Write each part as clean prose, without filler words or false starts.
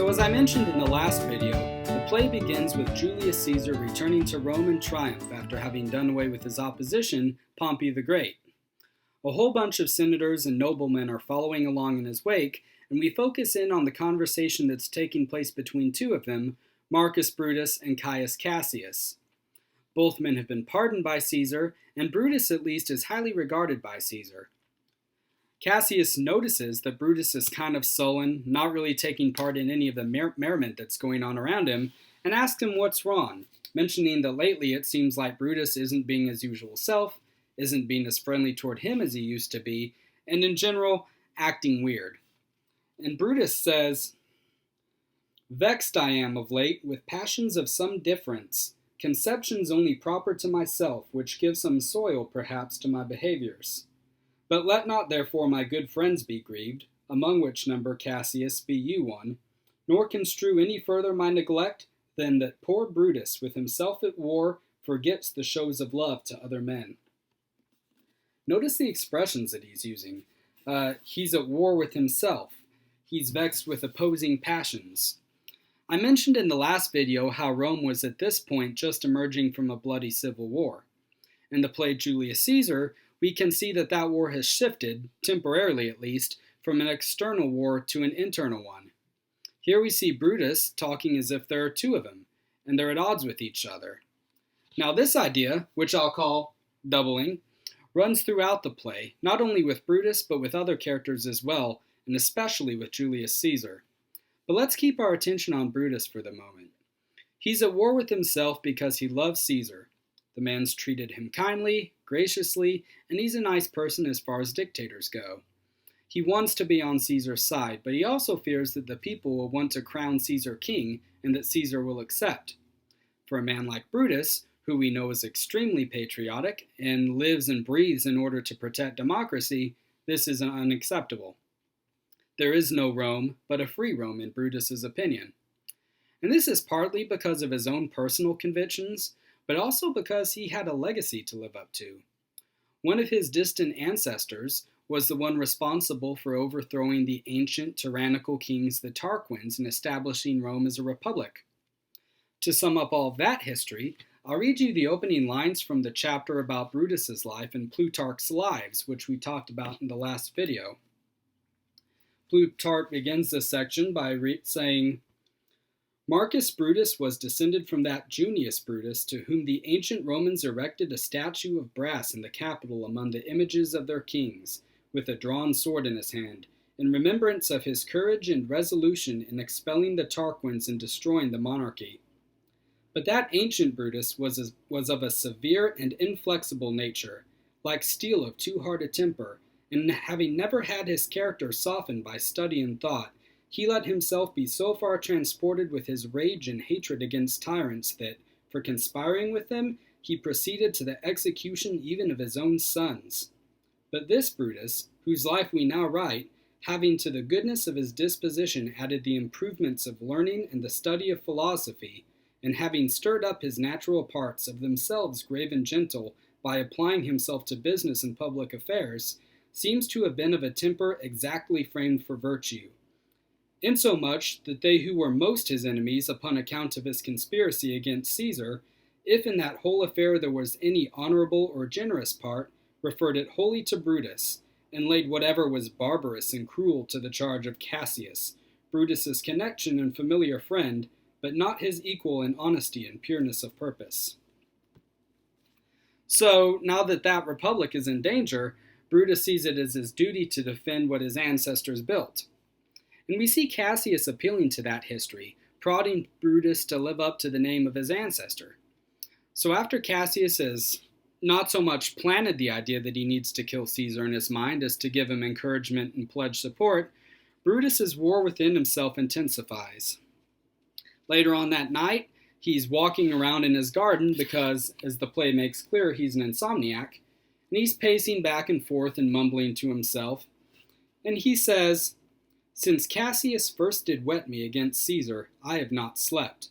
So as I mentioned in the last video, the play begins with Julius Caesar returning to Rome in triumph after having done away with his opposition, Pompey the Great. A whole bunch of senators and noblemen are following along in his wake, and we focus in on the conversation that's taking place between two of them, Marcus Brutus and Caius Cassius. Both men have been pardoned by Caesar, and Brutus at least is highly regarded by Caesar. Cassius notices that Brutus is kind of sullen, not really taking part in any of the merriment that's going on around him, and asks him what's wrong, mentioning that lately it seems like Brutus isn't being his usual self, isn't being as friendly toward him as he used to be, and in general, acting weird. And Brutus says, "Vexed I am of late with passions of some difference, conceptions only proper to myself, which give some soil perhaps to my behaviors. But let not therefore my good friends be grieved, among which number, Cassius, be you one, nor construe any further my neglect than that poor Brutus, with himself at war, forgets the shows of love to other men." Notice the expressions that he's using. He's at war with himself. He's vexed with opposing passions. I mentioned in the last video how Rome was at this point just emerging from a bloody civil war. In the play Julius Caesar, we can see that that war has shifted, temporarily at least, from an external war to an internal one. Here we see Brutus talking as if there are two of them, and they're at odds with each other. Now this idea, which I'll call doubling, runs throughout the play, not only with Brutus, but with other characters as well, and especially with Julius Caesar. But let's keep our attention on Brutus for the moment. He's at war with himself because he loves Caesar. The man's treated him kindly, graciously, and he's a nice person as far as dictators go. He wants to be on Caesar's side, but he also fears that the people will want to crown Caesar king and that Caesar will accept. For a man like Brutus, who we know is extremely patriotic and lives and breathes in order to protect democracy, this is unacceptable. There is no Rome, but a free Rome in Brutus's opinion. And this is partly because of his own personal convictions, but also because he had a legacy to live up to. One of his distant ancestors was the one responsible for overthrowing the ancient tyrannical kings the Tarquins and establishing Rome as a republic. To sum up all that history, I'll read you the opening lines from the chapter about Brutus's life in Plutarch's Lives, which we talked about in the last video. Plutarch begins this section by saying, "Marcus Brutus was descended from that Junius Brutus to whom the ancient Romans erected a statue of brass in the Capitol among the images of their kings, with a drawn sword in his hand, in remembrance of his courage and resolution in expelling the Tarquins and destroying the monarchy. But that ancient Brutus was of a severe and inflexible nature, like steel of too hard a temper, and having never had his character softened by study and thought, he let himself be so far transported with his rage and hatred against tyrants that, for conspiring with them, he proceeded to the execution even of his own sons. But this Brutus, whose life we now write, having to the goodness of his disposition added the improvements of learning and the study of philosophy, and having stirred up his natural parts of themselves grave and gentle by applying himself to business and public affairs, seems to have been of a temper exactly framed for virtue. Insomuch that they who were most his enemies upon account of his conspiracy against Caesar, if in that whole affair there was any honorable or generous part, referred it wholly to Brutus, and laid whatever was barbarous and cruel to the charge of Cassius, Brutus's connection and familiar friend, but not his equal in honesty and pureness of purpose." So, now that that republic is in danger, Brutus sees it as his duty to defend what his ancestors built. And we see Cassius appealing to that history, prodding Brutus to live up to the name of his ancestor. So after Cassius has not so much planted the idea that he needs to kill Caesar in his mind as to give him encouragement and pledge support, Brutus's war within himself intensifies. Later on that night, he's walking around in his garden because, as the play makes clear, he's an insomniac, and he's pacing back and forth and mumbling to himself. And he says, "Since Cassius first did whet me against Caesar, I have not slept.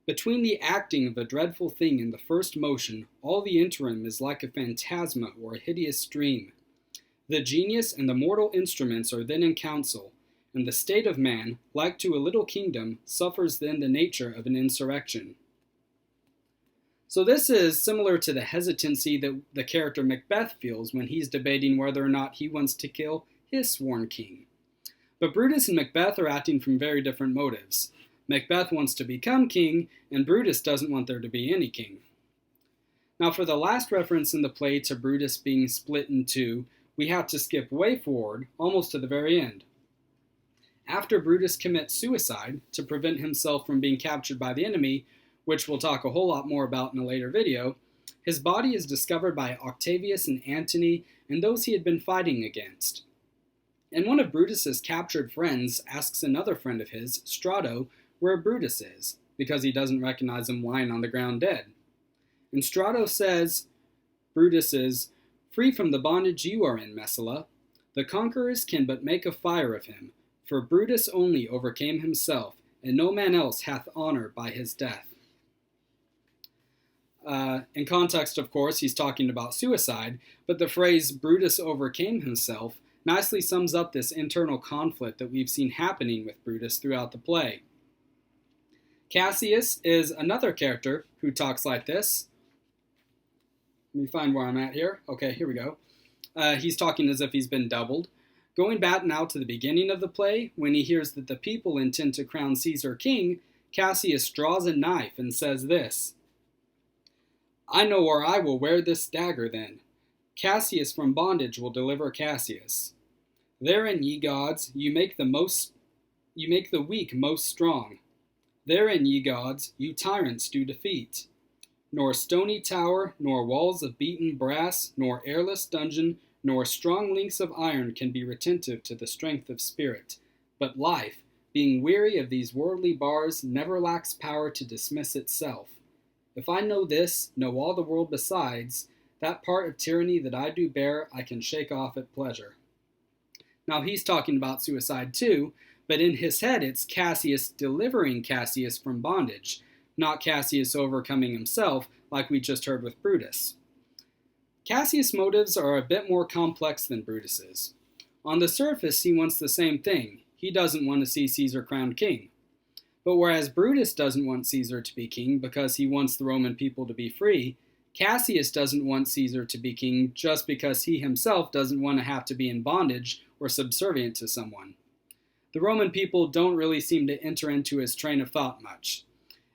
Between the acting of a dreadful thing and the first motion, all the interim is like a phantasma or a hideous dream. The genius and the mortal instruments are then in council, and the state of man, like to a little kingdom, suffers then the nature of an insurrection. So this is similar to the hesitancy that the character Macbeth feels when he's debating whether or not he wants to kill his sworn king. But Brutus and Macbeth are acting from very different motives. Macbeth wants to become king, and Brutus doesn't want there to be any king. Now, for the last reference in the play to Brutus being split in two, we have to skip way forward, almost to the very end. After Brutus commits suicide to prevent himself from being captured by the enemy, which we'll talk a whole lot more about in a later video, his body is discovered by Octavius and Antony and those he had been fighting against. And one of Brutus's captured friends asks another friend of his, Strato, where Brutus is, because he doesn't recognize him lying on the ground dead. And Strato says, Brutus is free from the bondage you are in, Messala. The conquerors can but make a fire of him, for Brutus only overcame himself, and no man else hath honor by his death. In context, of course, he's talking about suicide, but the phrase Brutus overcame himself nicely sums up this internal conflict that we've seen happening with Brutus throughout the play. Cassius is another character who talks like this. Let me find where I'm at here. Okay, here we go. He's talking as if he's been doubled. Going back now to the beginning of the play, when he hears that the people intend to crown Caesar king, Cassius draws a knife and says this, I know where I will wear this dagger then. Cassius from bondage will deliver Cassius. Therein, ye gods, you make the weak most strong. Therein, ye gods, you tyrants do defeat. Nor stony tower, nor walls of beaten brass, nor airless dungeon, nor strong links of iron can be retentive to the strength of spirit. But life, being weary of these worldly bars, never lacks power to dismiss itself. If I know this, know all the world besides, that part of tyranny that I do bear I can shake off at pleasure. Now he's talking about suicide too, but in his head it's Cassius delivering Cassius from bondage, not Cassius overcoming himself like we just heard with Brutus. Cassius' motives are a bit more complex than Brutus's. On the surface he wants the same thing. He doesn't want to see Caesar crowned king. But whereas Brutus doesn't want Caesar to be king because he wants the Roman people to be free, Cassius doesn't want Caesar to be king just because he himself doesn't want to have to be in bondage or subservient to someone. The Roman people don't really seem to enter into his train of thought much,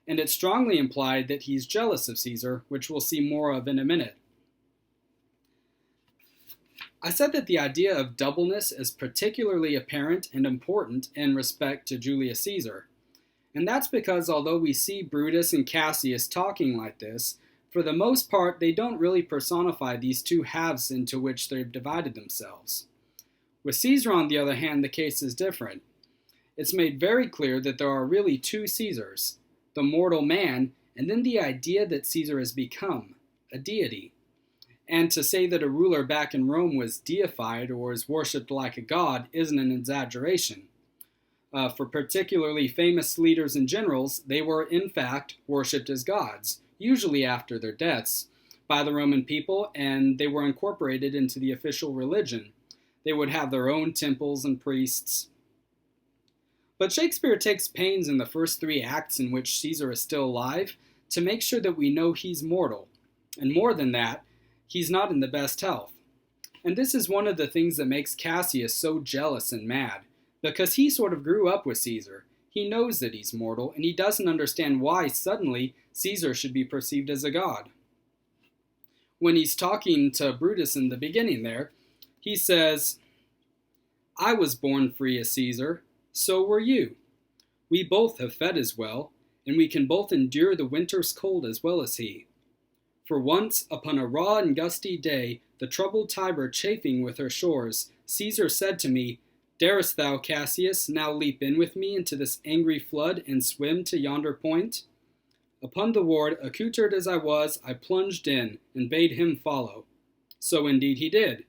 and it's strongly implied that he's jealous of Caesar, which we'll see more of in a minute. I said that the idea of doubleness is particularly apparent and important in respect to Julius Caesar. And that's because although we see Brutus and Cassius talking like this, for the most part they don't really personify these two halves into which they've divided themselves. With Caesar, on the other hand, the case is different. It's made very clear that there are really two Caesars, the mortal man, and then the idea that Caesar has become, a deity. And to say that a ruler back in Rome was deified or is worshipped like a god isn't an exaggeration. For particularly famous leaders and generals, they were in fact worshipped as gods, usually after their deaths, by the Roman people, and they were incorporated into the official religion. They would have their own temples and priests. But Shakespeare takes pains in the first three acts in which Caesar is still alive to make sure that we know he's mortal. And more than that, he's not in the best health. And this is one of the things that makes Cassius so jealous and mad, because he sort of grew up with Caesar. He knows that he's mortal, and he doesn't understand why suddenly Caesar should be perceived as a god. When he's talking to Brutus in the beginning there, he says, I was born free as Caesar, so were you. We both have fed as well, and we can both endure the winter's cold as well as he. For once, upon a raw and gusty day, the troubled Tiber chafing with her shores, Caesar said to me, Darest thou, Cassius, now leap in with me into this angry flood and swim to yonder point? Upon the ward, accoutred as I was, I plunged in and bade him follow. So indeed he did.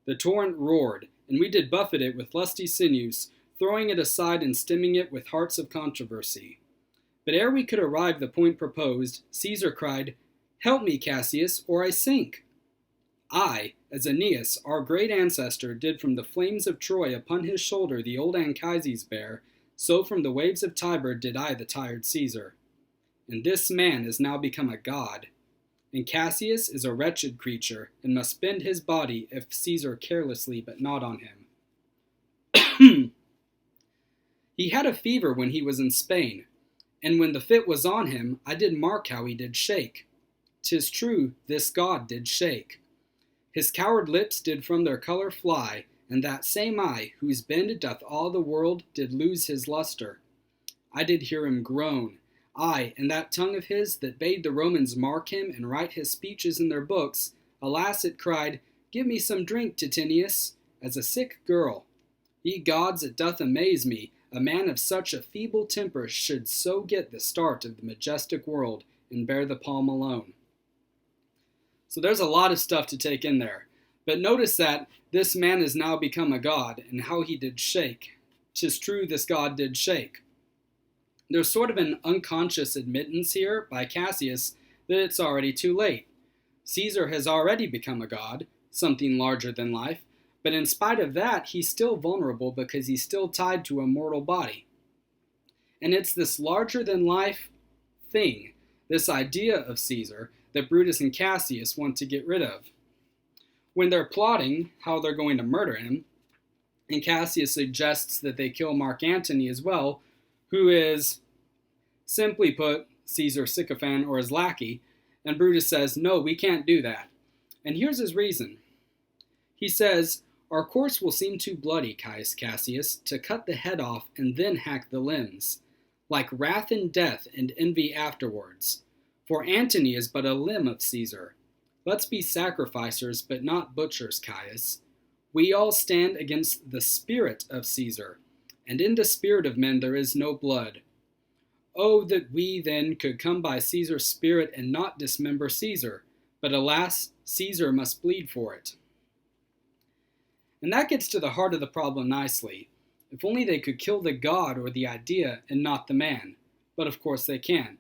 The torrent roared, and we did buffet it with lusty sinews, throwing it aside and stemming it with hearts of controversy. But ere we could arrive the point proposed, Caesar cried, Help me, Cassius, or I sink. I, as Aeneas, our great ancestor, did from the flames of Troy upon his shoulder the old Anchises bear, so from the waves of Tiber did I the tired Caesar. And this man is now become a god. And Cassius is a wretched creature, and must spend his body if Caesar carelessly but not on him. He had a fever when he was in Spain, and when the fit was on him, I did mark how he did shake. 'Tis true, this god did shake. His coward lips did from their colour fly, and that same eye, whose bend doth awe the world, did lose his lustre. I did hear him groan, aye, and that tongue of his that bade the Romans mark him and write his speeches in their books, alas, it cried, Give me some drink, Titinius, as a sick girl. Ye gods, it doth amaze me, a man of such a feeble temper should so get the start of the majestic world, and bear the palm alone. So there's a lot of stuff to take in there. But notice that this man is now become a god, and how he did shake. 'Tis true this god did shake. There's sort of an unconscious admittance here by Cassius that it's already too late. Caesar has already become a god, something larger than life, but in spite of that, he's still vulnerable because he's still tied to a mortal body. And it's this larger than life thing, this idea of Caesar, that Brutus and Cassius want to get rid of. When they're plotting how they're going to murder him, and Cassius suggests that they kill Mark Antony as well, who is, simply put, Caesar's sycophant or his lackey, and Brutus says, no, we can't do that. And here's his reason. He says, Our course will seem too bloody, Caius Cassius, to cut the head off and then hack the limbs, like wrath and death and envy afterwards. For Antony is but a limb of Caesar. Let's be sacrificers, but not butchers, Caius. We all stand against the spirit of Caesar, and in the spirit of men there is no blood. Oh, that we then could come by Caesar's spirit and not dismember Caesar, but alas, Caesar must bleed for it. And that gets to the heart of the problem nicely. If only they could kill the god or the idea and not the man, but of course they can't.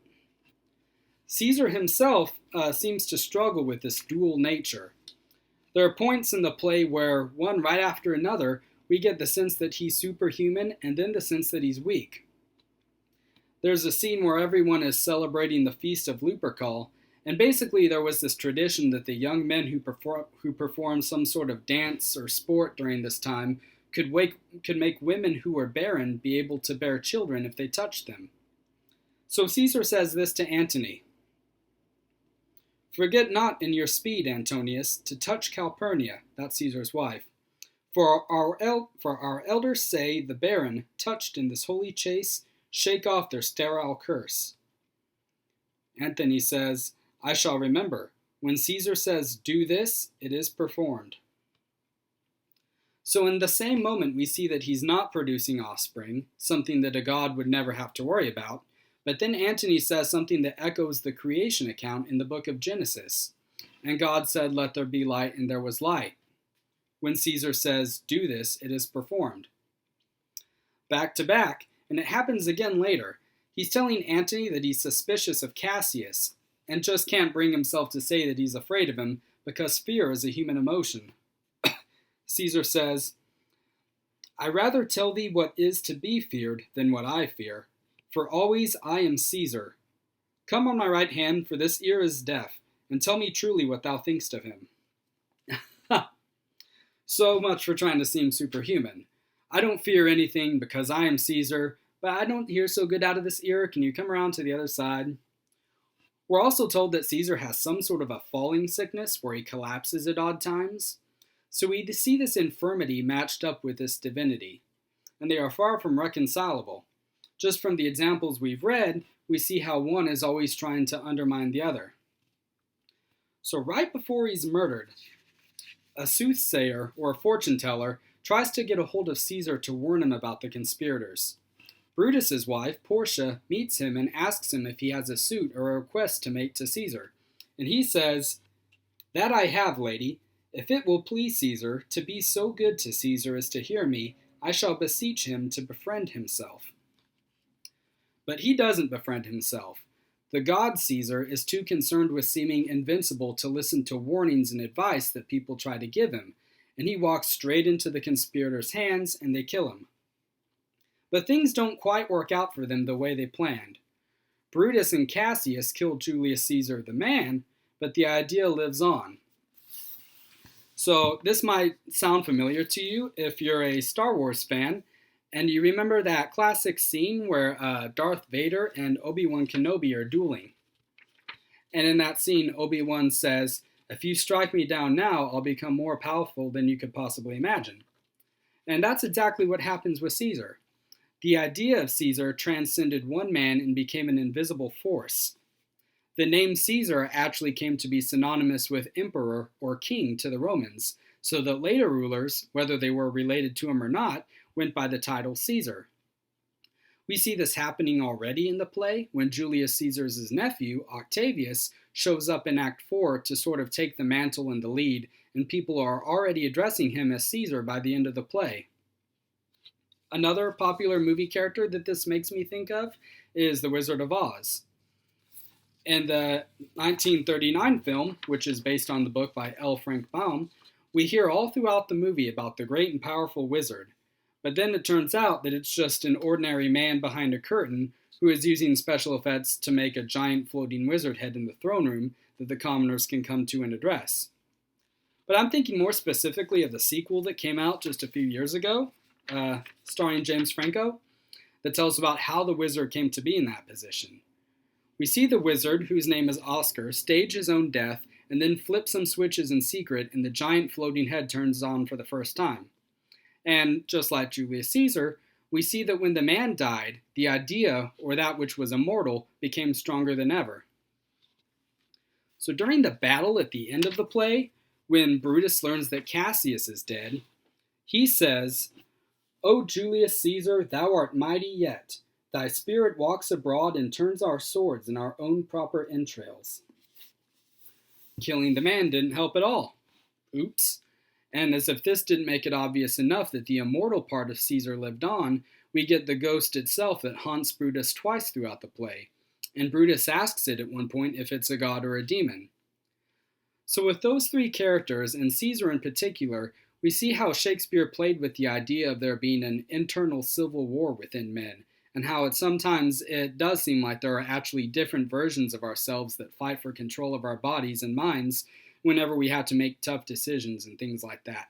Caesar himself seems to struggle with this dual nature. There are points in the play where, one right after another, we get the sense that he's superhuman and then the sense that he's weak. There's a scene where everyone is celebrating the feast of Lupercal, and basically there was this tradition that the young men who performed some sort of dance or sport during this time could make women who were barren be able to bear children if they touched them. So Caesar says this to Antony. Forget not in your speed, Antonius, to touch Calpurnia, that's Caesar's wife. For our elders say the barren, touched in this holy chase, shake off their sterile curse. Antony says, I shall remember. When Caesar says, do this, it is performed. So in the same moment, we see that he's not producing offspring, something that a god would never have to worry about. But then Antony says something that echoes the creation account in the book of Genesis. And God said, let there be light, and there was light. When Caesar says, do this, it is performed. Back to back, and it happens again later. He's telling Antony that he's suspicious of Cassius, and just can't bring himself to say that he's afraid of him, because fear is a human emotion. Caesar says, I rather tell thee what is to be feared than what I fear, for always I am Caesar. Come on my right hand, for this ear is deaf, and tell me truly what thou thinkst of him. So much for trying to seem superhuman. I don't fear anything because I am Caesar, but I don't hear so good out of this ear. Can you come around to the other side? We're also told that Caesar has some sort of a falling sickness where he collapses at odd times. So we see this infirmity matched up with this divinity, and they are far from reconcilable. Just from the examples we've read, we see how one is always trying to undermine the other. So right before he's murdered, a soothsayer or a fortune teller tries to get a hold of Caesar to warn him about the conspirators. Brutus's wife, Portia, meets him and asks him if he has a suit or a request to make to Caesar. And he says, That I have, lady. If it will please Caesar to be so good to Caesar as to hear me, I shall beseech him to befriend himself. But he doesn't befriend himself. The god Caesar is too concerned with seeming invincible to listen to warnings and advice that people try to give him, and he walks straight into the conspirators' hands and they kill him. But things don't quite work out for them the way they planned. Brutus and Cassius killed Julius Caesar the man, but the idea lives on. So this might sound familiar to you if you're a Star Wars fan, and you remember that classic scene where Darth Vader and Obi-Wan Kenobi are dueling. And in that scene, Obi-Wan says, "If you strike me down now, I'll become more powerful than you could possibly imagine." And that's exactly what happens with Caesar. The idea of Caesar transcended one man and became an invisible force. The name Caesar actually came to be synonymous with emperor or king to the Romans, so that later rulers, whether they were related to him or not, went by the title Caesar. We see this happening already in the play when Julius Caesar's nephew, Octavius, shows up in Act 4 to sort of take the mantle and the lead, and people are already addressing him as Caesar by the end of the play. Another popular movie character that this makes me think of is the Wizard of Oz. In the 1939 film, which is based on the book by L. Frank Baum, we hear all throughout the movie about the great and powerful wizard. But then it turns out that it's just an ordinary man behind a curtain who is using special effects to make a giant floating wizard head in the throne room that the commoners can come to and address. But I'm thinking more specifically of the sequel that came out just a few years ago, starring James Franco, that tells about how the wizard came to be in that position. We see the wizard, whose name is Oscar, stage his own death and then flip some switches in secret, and the giant floating head turns on for the first time. And just like Julius Caesar, we see that when the man died, the idea, or that which was immortal, became stronger than ever. So during the battle at the end of the play, when Brutus learns that Cassius is dead, he says, "O Julius Caesar, thou art mighty yet. Thy spirit walks abroad and turns our swords in our own proper entrails." Killing the man didn't help at all. Oops. And as if this didn't make it obvious enough that the immortal part of Caesar lived on, we get the ghost itself that haunts Brutus twice throughout the play. And Brutus asks it at one point if it's a god or a demon. So with those three characters, and Caesar in particular, we see how Shakespeare played with the idea of there being an internal civil war within men, and how sometimes it does seem like there are actually different versions of ourselves that fight for control of our bodies and minds whenever we have to make tough decisions and things like that.